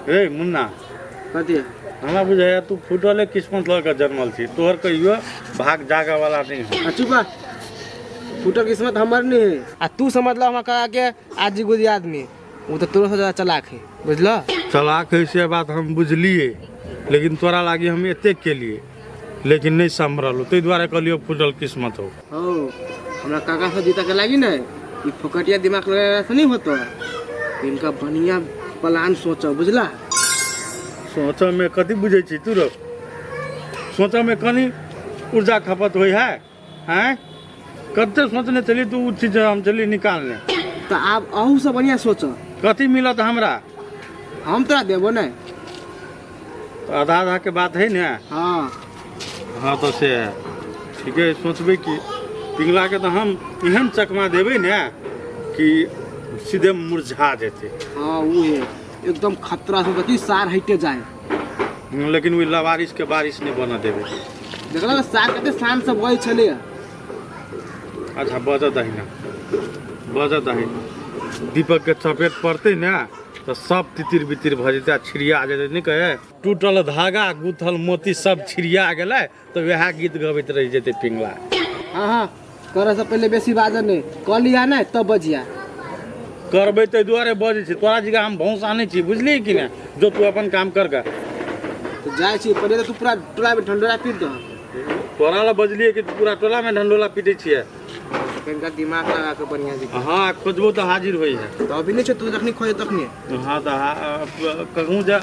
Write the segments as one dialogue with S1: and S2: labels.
S1: रे मुन्ना
S2: कथी
S1: हमरा बुझाया तू फुटले किस्मत लगा जन्मल छी तोहर कहियो भाग जागा वाला नहीं है।
S2: चुप फूटल किस्मत हमार नहीं है आ तू समझ लो हम कहा के आजी गुजी आदमी वो तो तोरा से ज्यादा चलाक है बुझल।
S1: चलाक है से बात हम बुझलिए लेकिन तोरा लागी हम एते के लिए लेकिन नहीं संभरल ताहि दुआरे कहलियो फुटल किस्मत हो।
S2: हमरा काका से जीता के लागी ना ये फोकटिया दिमाग लगाया से नहीं होता इनका बढ़िया प्लान सोचो बुझला।
S1: सोच में कथी बुझे छी तू रो सोच में कनी ऊर्जा खपत हुई है हैं कते सोचने चली तू चीज हम चली निकालने
S2: तो आप अहू से बढ़िया सोचो
S1: कथी मिलत हमरा
S2: हम तोरा देबो ना
S1: तो आधा आधा के बात है ना।
S2: हाँ
S1: हाँ तो से है ठीक है सोचबे कि पिघला के तो हम एहन चकमा देवे ना कि सीधे मुरझा देते।
S2: हाँ वो है एकदम खतरा से बची सार हटे जाए
S1: लेकिन वो लवारिश के बारिश नहीं बना देवे
S2: देखला सार कते शान से बय चले।
S1: अच्छा बजत है ना बजत है दीपक के चपेट पड़ते ना तो सब तितिर बितिर भ जेते छिड़िया जेते नहीं कहे टूटल धागा गुथल मोती सब छिड़िया गेले तो वह गीत गबैत रह जेते पिंगला।
S2: हाँ हाँ करे से पहले बेसी बाजन नहीं कलिया ना तब बजिया
S1: करबे तो दुआरे बजे छी तोरा जगह हम भौंस आने छी बुझली कि ना जो तू अपन काम कर का
S2: तो जाय छी पहले तो तू पूरा टोला में ढंडोरा पीट दो
S1: तोरा ला बजलिए कि तू पूरा टोला में ढंडोला पीटे छिए
S2: इनका दिमाग लगा के बढ़िया जी।
S1: हाँ खोजबो तो हाजिर होई है
S2: तो अभी नहीं छे तू जखनी खोजे तखनी।
S1: हाँ तो कहूँ जा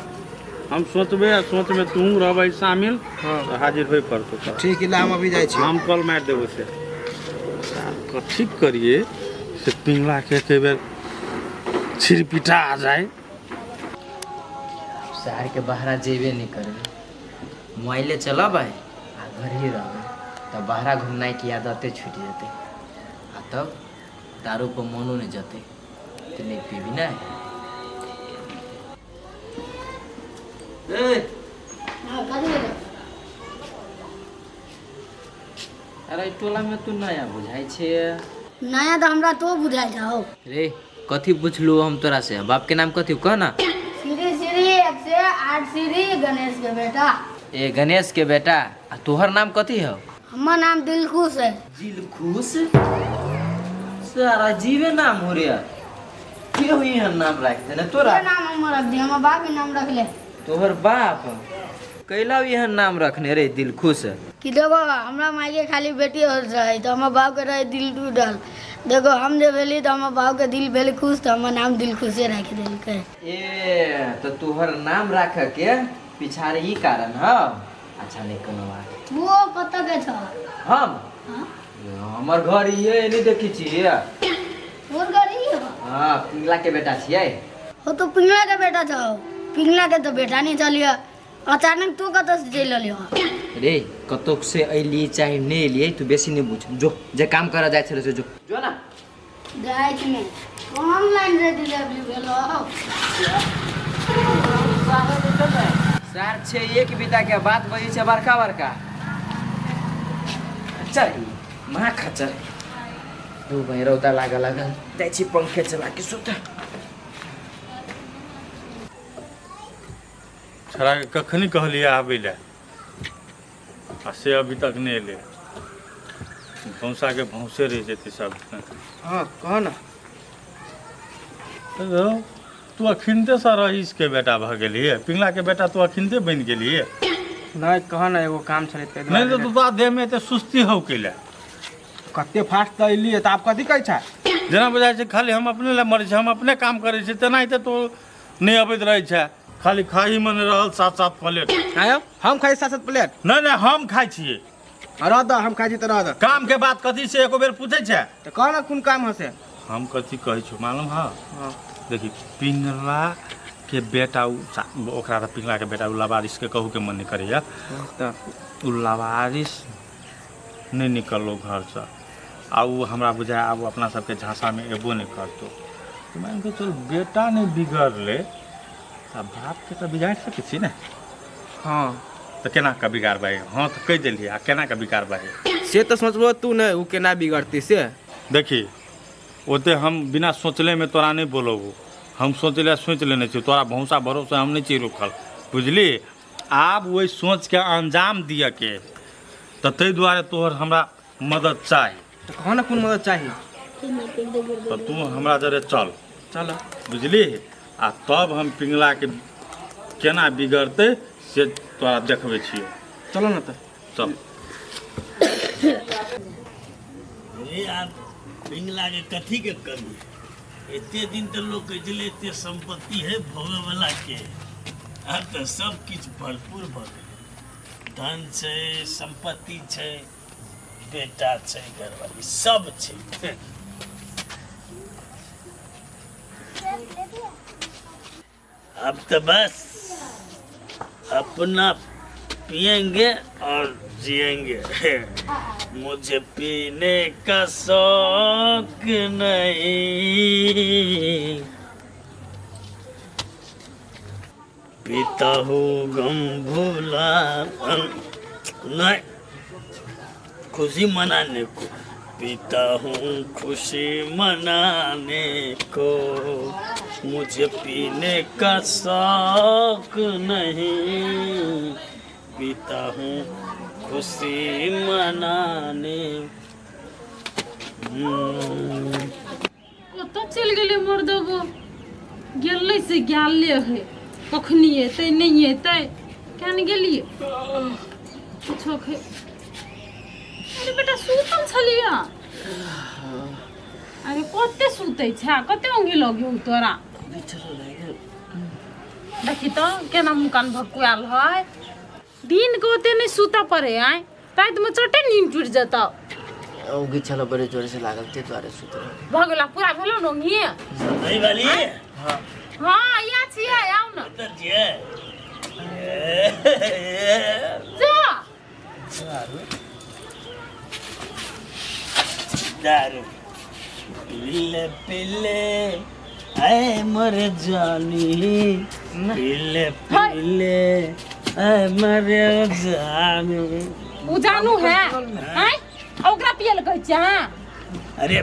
S1: हम सोचबे सोच में तू रहबे शामिल
S2: हाँ
S1: तो हाजिर होई पड़तो
S2: ठीक है हम अभी जाय छी
S1: हम कल मार देबो से कथी करिए से पिंगला के बेर छिरपिटा आ जाए
S3: शहर के बाहर जेबे नहीं करबे मोबाइले चलब आ घर ही रहबे तब बाहर घूमना की आदतें छूट जाते आ तब दारू को मनो नहीं जाते तो नहीं पीबी ना। अरे टोला में तू नया बुझाई छे
S4: नया तो हमरा तो बुझाई जाओ
S3: रे कथी पूछलू हम तोरा से बाप के नाम कथी कह ना
S4: श्री श्री 108 श्री गणेश के बेटा।
S3: ए गणेश के बेटा आ तोहर नाम कथी है
S4: हमार नाम दिलखुश है।
S3: दिलखुश सारा जीवे नाम हो रे के हुई है नाम रखते ना तोरा
S4: ये नाम हम रख दिए हमार बाप के नाम रख ले
S3: तोहर बाप कैला यह नाम रखने रे दिलखुश
S4: कि देखो हमरा माई के खाली बेटी हो रहे तो हमार बाप के रहे दिल टूटल देखो हम जब भेली तो हमार बाप के दिल भेल खुश तो हमार नाम दिलखुशे रख दिलके।
S3: ए तो तोहर नाम रख के पिछाड़े ही कारण है। अच्छा नहीं कोनो बात
S4: वो कत के छ
S3: हम
S4: हां
S3: हमर घर ये नहीं देखी छी
S4: और गरी हो
S3: हां पिंगला के बेटा छियै
S4: हो तो पिंगला के बेटा छ पिंगला के तो बेटा नहीं चलियो अचानक तू कत से चल लियो
S3: रे कतोक से अइली चाहे नहीं अइली तू बेसी नहीं बुझ जो जे काम करा जाय छले से जो जो ना
S4: जाय छी में ऑनलाइन रे डिलीवरी भेलो
S3: सार छे एक बिता के बात बजी छे बड़का बड़का अच्छा मां खचर दू भाई रौदा लागल लागल दै छी पंखे चला के सुता
S1: छड़ा के कखनी कहलिए आबे ले आ से अभी तक नहीं एले भौंसा के भौंसे रह जेते सब।
S2: हाँ कह ना
S1: तू अखिनते सा रईस के बेटा भ गेलिए पिंगला के बेटा तू अखिनते बन गेलिए
S2: नहीं कह ना एगो काम चले
S1: नहीं तो तू देह में एते सुस्ती हो केला
S2: कते फास्ट तो अइली तो आप कथी कहै छै
S1: जेना बुझाइ छै खाली हम अपने ला मरै छै हम अपने काम करै छी तेनाहिते तो नहीं अबैत रहै छै खाली खाही मन रहल सात सात प्लेट
S2: आयो हम खाई 7-7 प्लेट
S1: नहीं नहीं हम खाई छिए
S2: रह द हम खाई छी त रह द
S1: काम के बात कथी से एको बेर पूछे छै
S2: तो कह ना कोन काम हसे
S1: हम कथी कहै छु मालूम है
S2: हां
S1: देखी पिंगला के बेटा ओकरा पिंगला के बेटा लवारिस के कहू के मन नहीं करैया
S2: त
S1: उ लवारिस नहीं निकलो घर से आ उ हमरा बुझाय आब अपना सबके झांसा में एबो नहीं करतो तो मान के चल बेटा नहीं बिगड़ले तब बाप के तो बिगाड़ सके छी ना।
S2: हाँ
S1: तो केना का बिगाड़बै हाँ तो कह दिली आ केना का बिगाड़बै
S2: से तो सोचबो तू नहीं उ केना बिगड़ती से
S1: देखी ओते हम बिना सोचले में तोरा नहीं बोलबू हम सोच लेने छी तोरा भौसा भरोसा हम नहीं चाहिए रुकल बुझली। आब वही सोच के अंजाम दिए के तो ताहि दुआरे तोहर हमरा मदद चाही।
S2: तो कहो ना कौन मदद चाहिए।
S1: तो तू हमरा जरे चल
S2: चलो
S1: बुझली आ तब हम पिंगला के केना बिगड़ते से तोरा देखबे छियै।
S2: चलो ना तो
S1: चल।
S5: पिंगला के कथी के कमी एते दिन तो लोग कहले एते संपत्ति है भोगे वाला के अब तो सब किछ भरपूर भ गेल। धन छै संपत्ति छै बेटा छै घरवाली सब छै। अब तो बस अपना पिएंगे और जिएंगे। मुझे पीने का शौक नहीं, पीता हूँ गम भूला नहीं, खुशी मनाने को पीता हूँ खुशी मनाने को, मुझे पीने का शौक नहीं, पीता हूँ खुशी मनाने।
S6: कत चल गेले मर्दबो गेलै से गेले है कखनी एतै नहीं एतै क्या नहीं गेलिए कुछो खे। अरे बेटा सुतल छलिया अरे कते सुतै छै कते ओंगी लगे तोरा देखी तो केना मुकान भकुआल है दिन को ओते नहीं सूता पड़े आए रात में चटे नींद टूट जाता।
S3: ओगी चलो बड़े जोर से लागल ते द्वारे सुत
S6: भगला पूरा भेलो नोंगी
S5: नहीं वाली
S6: हां या छिए आउ न
S5: उधर जे
S6: जा
S5: दारू पीले पीले ऐ मर जानी पीले पीले ऐ मर जानी।
S6: उ जानू है हैं ओकरा पियल कहै छै।
S5: अरे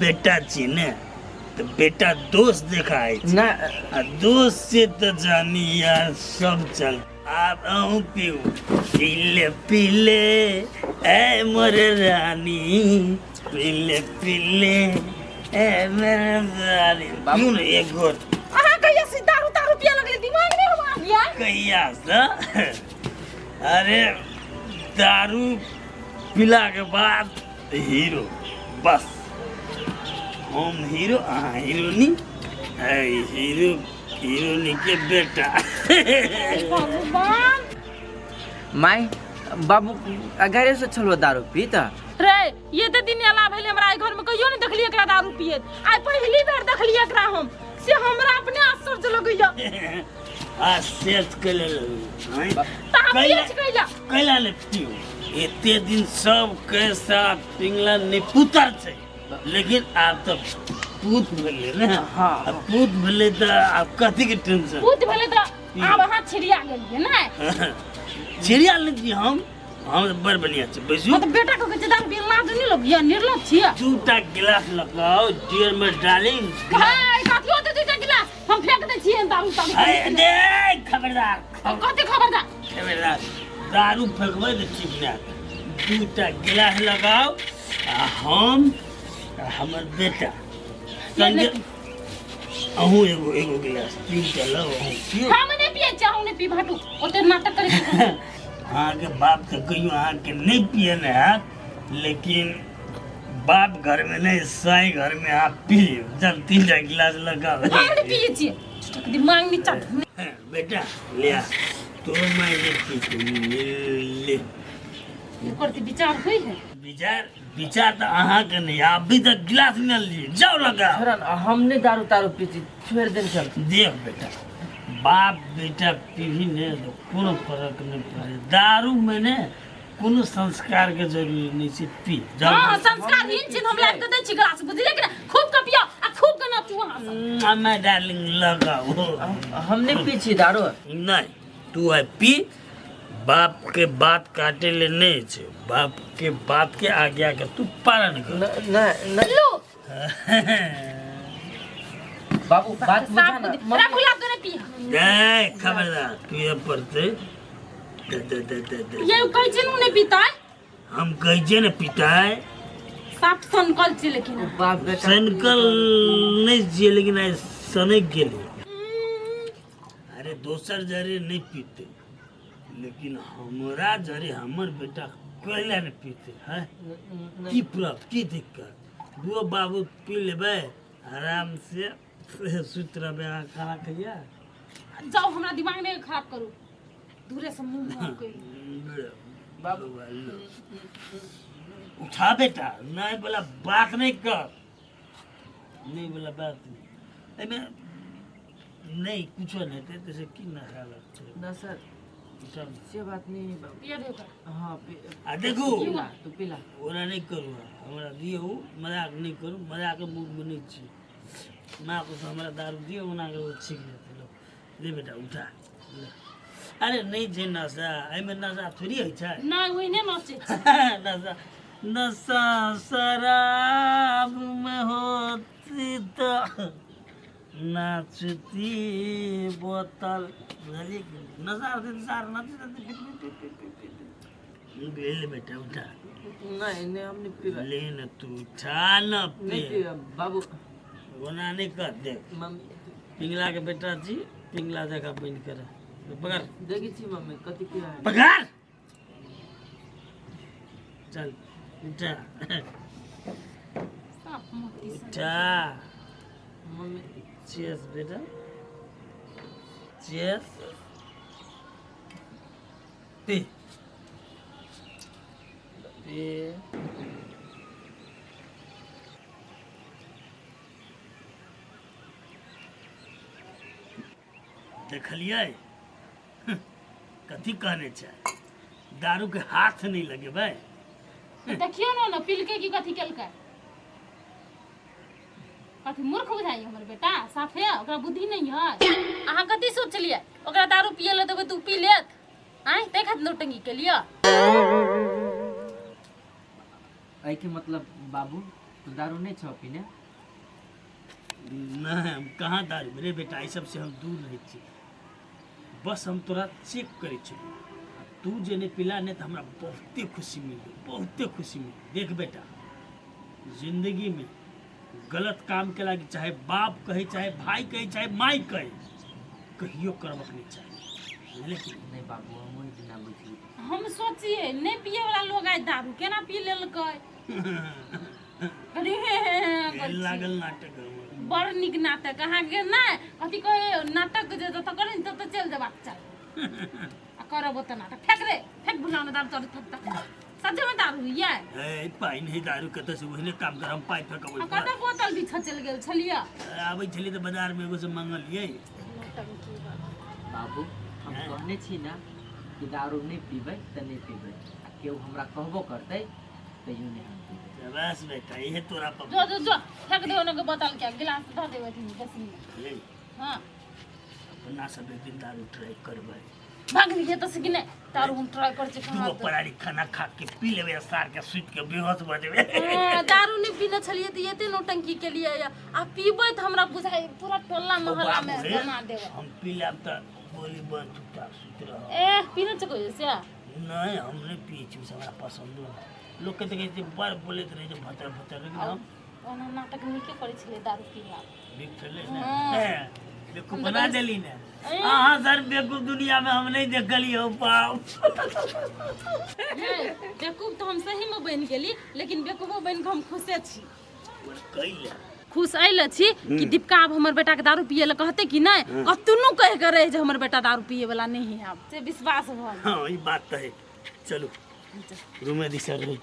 S5: बेटा छी ने तो बेटा दोस्त देखाय
S3: ना
S5: आ दोस्त से तो जानी यार सब चल। आप आहू पीऊ पीले पीले ऐ मर रानी पीले पीले ऐ मेरे रानी। क्यों ना एक घोट
S6: अहाँ कहिया से दारू तारू पिया लगले दिमाग में हम आ गया
S5: कहिया से। अरे दारू पिला के बाद हीरो बस हम हीरो अहाँ हीरोनी हीरो हीरोनी के बेटा।
S6: भगवान
S3: माई बाबू घरे से छलो दारू पीता
S6: रे ये तो दिन अला भेले हमरा घर में कहियो नहीं देखलिए एकरा दारू पियत आइ पहली बार देखलिए एकरा हम से हमरा अपने आश्चर्य लगैया।
S5: आ सेट के ले
S6: ता हम ये कइला
S5: कैला ले पियो एते दिन सब के साथ पिंगला निपुतर छै लेकिन आप तो पूत भेले ना।
S3: हाँ।
S5: अब पूत भेले तो आप कथी के टेंशन
S6: भूत भेले त आब अहाँ छिड़िया गेलिए ना
S5: चिड़िया लेती हम तो बड़ बढ़िया छै बैसू।
S6: मतलब बेटा को के दारू पियल ना नहीं लगिया निर्लज छिया
S5: दूटा गिलास लगाओ डियर में डालिंग
S6: हाय कथि होते दूटा गिलास हम फेंक दे छिए दारू तारू
S5: दे खबरदार
S6: कथि खबरदार
S5: खबरदार दारू फेंकबै तो ठीक ना। दूटा गिलास लगाओ आ हम हमर बेटा संगे अहूँ एगो एगो गिलास पी के लो अहूँ पियो।
S6: हम नहीं पिए चाहू नहीं पी भाटू ओते नाटक करे
S5: अहाँ के बाप तो कहियो अहाँ के नहीं पिए न हैत लेकिन बाप घर में नहीं साई घर में आप पियो जब 3 गिलास लगाओ।
S6: हम नहीं पिए छिए दिमाग नहीं चल
S5: बेटा ले आ तो मैं ये पी ले
S6: करते विचार हुई है
S5: विचार विचार तो अहाँ के नहीं आप भी तक गिलास में लिए जाओ लगा।
S3: हमने दारू तारू पीती छोड़ देन चल
S5: देख बेटा बाप बेटा पीढ़ी ने तो कोनो फर्क नहीं पड़े दारू में ने कोनो संस्कार के जरूरी नहीं से पी
S6: हां संस्कार हीन छिन हम लाग दे छी ग्लास बुझले कि खूब का पियो आ खूब का नाचू वहां
S5: मैं डार्लिंग लगाओ
S3: हमने पीछे दारू
S5: नहीं तू है पी बाप के बात काटे ले नहीं छे बाप के बात के आज्ञा के तू पालन कर
S3: न न
S6: लो
S3: बाबू बात बुझा ना
S6: तेरा गुलाब करे पिया
S5: दे खबरदार तू ये पड़ते दे
S6: ये कहीं चीज नहीं पीता है
S5: हम कहिए न पीता है
S6: साफ संकल छी लेकिन
S3: बाप बेटा
S5: सनकल नहीं जिए लेकिन आज सनक गेले अरे दोसर जरे नहीं पीते लेकिन हमरा जरे हमर बेटा कोयला नहीं पीते हैं की प्रॉब्लम की दिक्कत दो बाबू पी लेबे आराम से सुत रहबे खाना खइया
S6: जाओ हमरा दिमाग नहीं खराब करू दूरे से मुंह मार के
S5: बाबू उठा बेटा नहीं बोला बात नहीं कर नहीं बोला बात नहीं एमे नहीं कुछ नहीं थे जैसे की ना हालत
S3: ना सर
S5: उठा
S3: से बात नहीं है बाबू
S6: पिया देखो
S3: हाँ
S5: आ देखो
S3: पिला तू पिला
S5: ओना नहीं करू हमरा दियो मजाक नहीं करू मजाक के मूड में नहीं छी माँ को हमरा दारू दियो ओना के ठीक जाते लो ले बेटा उठा ले। अरे नहीं जे नशा एमे नशा थोड़ी है छै
S6: ना वही ने नचे
S5: नशा नशा शराब में होती तो नाचती बोतल नशा होती सार ले बेटा उठा
S3: नहीं नहीं हम नहीं पीला
S5: ले न तू उठा न पे
S3: नहीं पीला बाबू
S5: गोना नहीं कर देख
S3: मम्मी
S5: पिंगला के बेटा जी पिंगला जगह बंद कर पकड़
S3: देखी छी मम्मी कथी पिया है
S5: पकड़ चल उठा
S6: साफ मोती से
S5: उठा
S3: मम्मी
S5: चेस बेटा चेस पे पे देखलिए कथी कहने चाहे दारू के हाथ नहीं लगे भाई
S6: देखियो ना ना पिलके की कथी केलकै कथी मूर्ख बुझाई हमर बेटा साफे ओकरा बुद्धि नहीं है अहाँ कथी सोचलिए ओकरा दारू पिए ले देबै तू पी लेत आइ ते खातिर नौटंकी के लिए
S3: आई के मतलब बाबू तू दारू नहीं छौ पीने
S5: नहीं हम कहाँ दारू मेरे बेटा ये सब से हम दूर रहे छी बस हम तोरा चेक करे छी तू जे ने पिला ने तो हमरा बहुते खुशी मिली बहुते खुशी मिली देख बेटा जिंदगी में गलत काम के लागी चाहे बाप कहे चाहे भाई कहे चाहे माई कहे कहियो करबक नहीं चाहिए लेकिन
S3: नहीं बाबू हम वही बिना बुझी
S6: हम सोचिए नहीं पिए वाला लोग आइ दारू केना पी लेलकै अरे
S5: लागल नाटक हमर।
S6: बड़ नीक नाटक अहाँ के नहीं कथी कहे नाटक जे जत करे न तत चल जेबाक चाही आ करब त नाटक फेंक रे फेंक बुलाउने दारू चढ़ थक सच्चे में दारू ये
S5: ए पाई नहीं दारू कत से वही काम कर हम पाई फेंकबै
S6: आ कत बोतल भी छचल गेल छलिया
S5: आबै छली त बाजार में एगो से मंगलिए
S3: बाबू हम कहने छी ना कि दारू नहीं पीबै त नहीं पीबै आ केहू हमरा कहबो करतै तैयो नहीं हम पीबै
S5: बस बेटा ये तोरा पर
S6: जो जो जो फेंक दे ओने के बोतल के गिलास धर देबै थी बस
S5: ले
S6: हां
S5: अपना सब एक दिन दारू ट्राई करबै
S6: भाग लिए तो से कि नहीं दारू हम ट्राई कर छी
S5: दूगो परारी खाना खा के पी लेबै सार के सुत के बेहोश भ जेबै
S6: दारू नहीं पीने छलिए त एते नौटंकी के लिए आ पीबै त हमरा बुझाई पूरा टोला मोहल्ला में बना देबै
S5: हम पी लेब त बोली बंद चुपचाप सुत रह
S6: ए पीने चको से
S5: नहीं हम नहीं पिए छी हमरा पसंद नहीं लोग के कहै छै बड़ बोलैत रहे छै भतर भतर लेकिन हम
S6: ओना नाटक नहीं के करै छले दारू पीला
S5: बिक चले
S6: हाँ।
S5: ने बेवकूफ बना देली ने अहाँ सर बेवकूफ दुनिया में हम नहीं देखलिए बाप
S6: बेवकूफ तो हम सही में बन गेली लेकिन बेवकूफ बन के हम खुशे छी
S5: कैले
S6: खुश अइले छी कि दीपका अब हमर बेटा के दारू पिए ला कहते कि नहीं कतनो कह के रहे जे हमर बेटा दारू पिए वाला नहीं है अब से विश्वास भल
S5: हाँ ये बात तो है चलो रूम में दिशा रही